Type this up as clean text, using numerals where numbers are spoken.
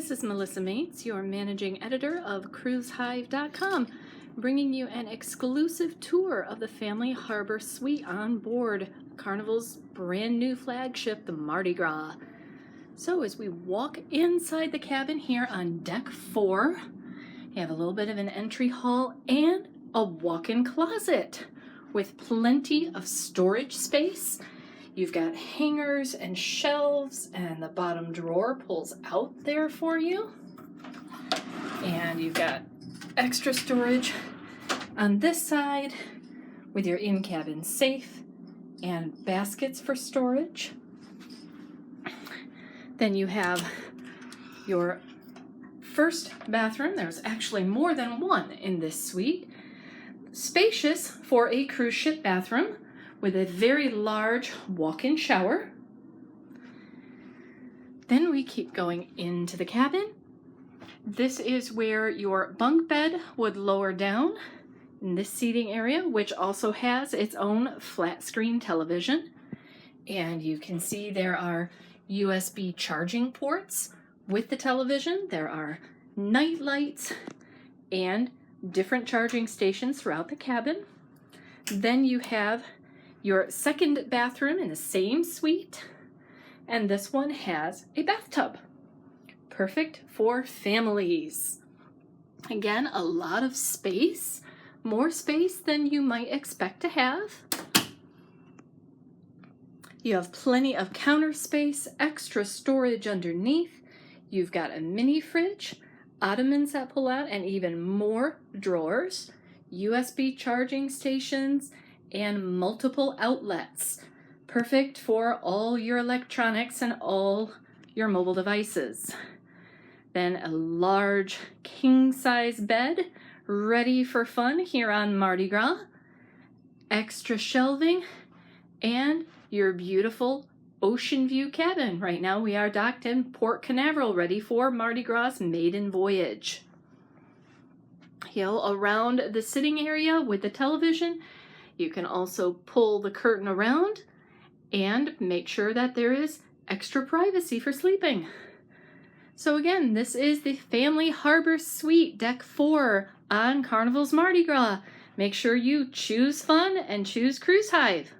this is Melissa Mates, your managing editor of CruiseHive.com, bringing you an exclusive tour of the Family Harbor Suite on board Carnival's brand new flagship, the Mardi Gras. So as we walk inside the cabin here on deck 4, you have a little bit of an entry hall and a walk-in closet with plenty of storage space. You've got hangers and shelves, and the bottom drawer pulls out there for you. And you've got extra storage on this side with your in-cabin safe and baskets for storage. Then you have your first bathroom. There's actually more than one in this suite. Spacious for a cruise ship bathroom with a very large walk-in shower. Then we keep going into the cabin. This is where your bunk bed would lower down in this seating area, which also has its own flat screen television. And you can see there are USB charging ports with the television. There are night lights and different charging stations throughout the cabin. Then you have your second bathroom in the same suite, and this one has a bathtub. Perfect for families. Again, a lot of space, more space than you might expect to have. You have plenty of counter space, extra storage underneath. You've got a mini fridge, ottomans that pull out, and even more drawers, USB charging stations, and multiple outlets. Perfect for all your electronics and all your mobile devices. Then a large king-size bed ready for fun here on Mardi Gras. Extra shelving and your beautiful ocean view cabin. Right now we are docked in Port Canaveral, ready for Mardi Gras maiden voyage. Around the sitting area with the television, you can also pull the curtain around and make sure that there is extra privacy for sleeping. So again, this is the Family Harbor Suite, Deck 4 on Carnival's Mardi Gras. Make sure you choose fun and choose Cruise Hive.